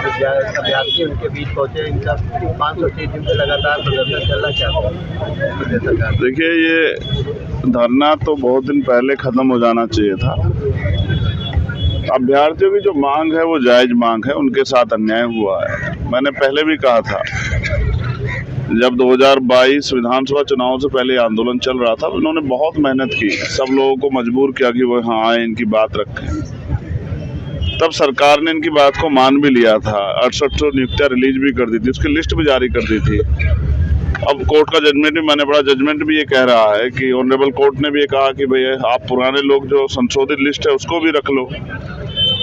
अभ्यर्थी उनके बीच पहुंचे। इनका 530 दिन से लगातार प्रदर्शन चल रहा, क्या देखिए, ये धरना तो बहुत दिन पहले खत्म हो जाना चाहिए था। अभ्यर्थियों की जो मांग है वो जायज मांग है, उनके साथ अन्याय हुआ है। मैंने पहले भी कहा था, जब 2022 विधानसभा चुनाव से पहले आंदोलन चल रहा था, उन्होंने बहुत मेहनत की, सब लोगों को मजबूर किया कि वो यहाँ आए, इनकी बात रखें। तब सरकार ने इनकी बात को मान भी लिया था, 68 नियुक्तियां रिलीज भी कर दी थी, उसकी लिस्ट भी जारी कर दी थी। अब कोर्ट का जजमेंट भी मैंने पढ़ा, जजमेंट भी ये कह रहा है कि ऑनरेबल कोर्ट ने भी ये कहा कि भाई आप पुराने लोग जो संशोधित लिस्ट है उसको भी रख लो,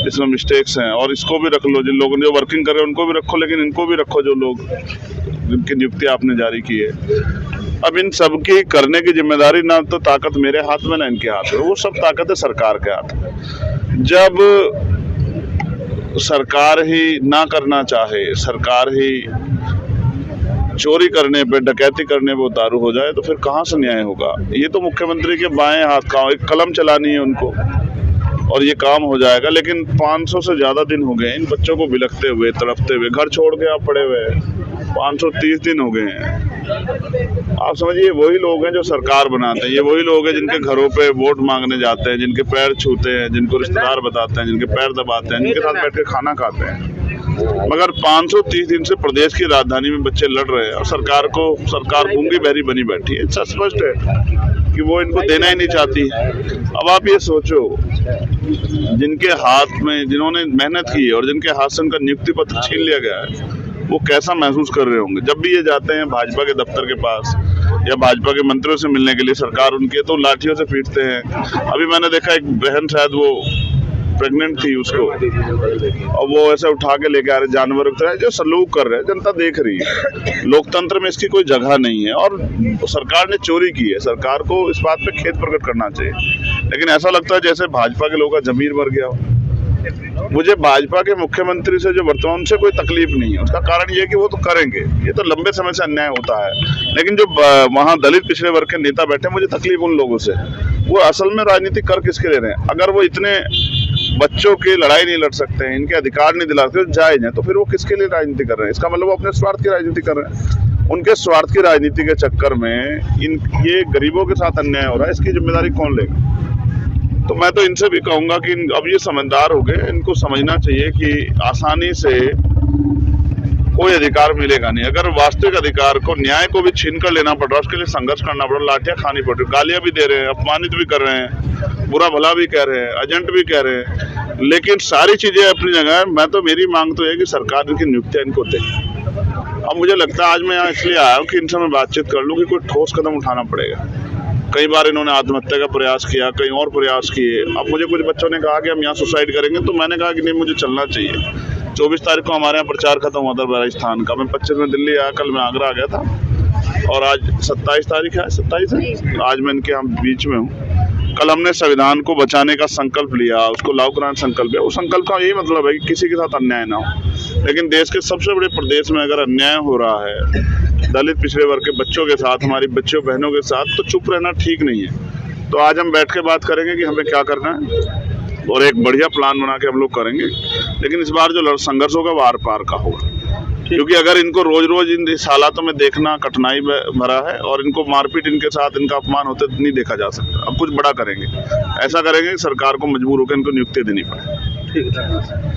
इसमें मिस्टेक्स हैं, और इसको भी रख लो, जिन लोगों ने जो वर्किंग कर रहे हैं उनको भी रखो, लेकिन इनको भी रखो जो लोग जिनकी नियुक्ति आपने जारी की है। अब इन सब की करने की जिम्मेदारी ना तो ताकत मेरे हाथ में ना इनके हाथ में, वो सब ताकत है सरकार के हाथ में। जब सरकार ही ना करना चाहे, सरकार ही चोरी करने पे, डकैती करने पे उतारू हो जाए, तो फिर कहाँ से न्याय होगा। ये तो मुख्यमंत्री के बाएं हाथ का एक कलम चलानी है उनको, और ये काम हो जाएगा। लेकिन 500 से ज्यादा दिन हो गए इन बच्चों को बिलखते हुए, तड़पते हुए, घर छोड़ के आप पड़े हुए हैं। 530 दिन हो गए हैं। आप समझिए, वही लोग हैं जो सरकार बनाते हैं, ये वही लोग हैं जिनके घरों पे वोट मांगने जाते हैं, जिनके पैर छूते हैं, जिनको रिश्तेदार बताते हैं, जिनके पैर दबाते हैं, जिनके साथ बैठ के खाना खाते हैं। मगर 530 दिन से प्रदेश की राजधानी में बच्चे लड़ रहे हैं और सरकार गूंगी बहरी बनी बैठी है। स्पष्ट है कि वो इनको देना ही नहीं चाहती। अब आप ये सोचो, जिनके हाथ में, जिन्होंने मेहनत की है और जिनके हाथ से उनका नियुक्ति पत्र छीन लिया गया है, वो कैसा महसूस कर रहे होंगे। जब भी ये जाते हैं भाजपा के दफ्तर के पास या भाजपा के मंत्रियों से मिलने के लिए, सरकार उनके तो लाठियों से पीटते हैं। अभी मैंने देखा एक बहन, शायद वो प्रेग्नेंट थी, उसको और वो ऐसे उठा के लेके आ रहे, जानवर की तरह जो सलूक कर रहे हैं, जनता देख रही है। लोकतंत्र में इसकी कोई जगह नहीं है और सरकार ने चोरी की है। सरकार को इस बात पे खेद प्रकट करना चाहिए, लेकिन ऐसा लगता है जैसे भाजपा के लोगों का जमीर मर गया हो। मुझे भाजपा के मुख्यमंत्री से जो वर्तमान से कोई तकलीफ नहीं है, उसका कारण ये है कि वो तो करेंगे, ये तो लंबे समय से अन्याय होता है। लेकिन जो वहाँ दलित पिछड़े वर्ग के नेता बैठे, मुझे तकलीफ उन लोगों से, वो असल में राजनीति कर किसके ले रहे हैं। अगर वो इतने बच्चों की लड़ाई नहीं लड़ सकते हैं, इनके अधिकार नहीं दिला सकते, जायज है, तो फिर वो किसके लिए राजनीति कर रहे हैं। इसका मतलब वो अपने स्वार्थ की राजनीति कर रहे हैं। उनके स्वार्थ की राजनीति के चक्कर में ये गरीबों के साथ अन्याय हो रहा है, इसकी जिम्मेदारी कौन लेगा। तो मैं तो इनसे भी कहूंगा कि अब ये समझदार हो गए, इनको समझना चाहिए कि आसानी से कोई अधिकार मिलेगा नहीं। अगर वास्तविक अधिकार को, न्याय को भी छीन कर लेना पड़ रहा है, उसके लिए संघर्ष करना पड़ रहा है, लाठियां खानी पड़ रही, गालियां भी दे रहे हैं, अपमानित भी कर रहे हैं, बुरा भला भी कह रहे हैं, एजेंट भी कह रहे हैं, लेकिन सारी चीजें अपनी जगह है। मैं तो, मेरी मांग तो है कि सरकार इनकी नियुक्तियां इनको दे। अब मुझे लगता है आज मैं यहाँ इसलिए आया हूँ कि इनसे मैं बातचीत कर लूँ कि कोई ठोस कदम उठाना पड़ेगा। कई बार इन्होंने आत्महत्या का प्रयास किया, कई और प्रयास किए। अब मुझे कुछ बच्चों ने कहा कि हम यहाँ सुसाइड करेंगे, तो मैंने कहा कि नहीं, मुझे चलना चाहिए। 24 तारीख को हमारे यहाँ प्रचार खत्म हुआ था राजस्थान का, मैं 25 में दिल्ली आया, कल मैं आगरा आ गया था, और आज 27 तारीख है, 27 है, आज मैं इनके हम बीच में हूँ। कल हमने संविधान को बचाने का संकल्प लिया, उसको लागू कराने का संकल्प लिया। उस संकल्प का यही मतलब है कि किसी के साथ अन्याय ना हो। लेकिन देश के सबसे बड़े प्रदेश में अगर अन्याय हो रहा है दलित पिछड़े वर्ग के बच्चों के साथ, हमारी बच्चियों बहनों के साथ, तो चुप रहना ठीक नहीं है। तो आज हम बैठ के बात करेंगे कि हमें क्या करना है, और एक बढ़िया प्लान बना के हम लोग करेंगे। लेकिन इस बार जो संघर्ष होगा वो आर पार का होगा, क्योंकि अगर इनको रोज रोज इन हालातों में देखना कठिनाई भरा है, और इनको मारपीट, इनके साथ इनका अपमान होते नहीं देखा जा सकता। अब कुछ बड़ा करेंगे, ऐसा करेंगे कि सरकार को मजबूर होकर इनको नियुक्ति देनी पड़े। ठीक है।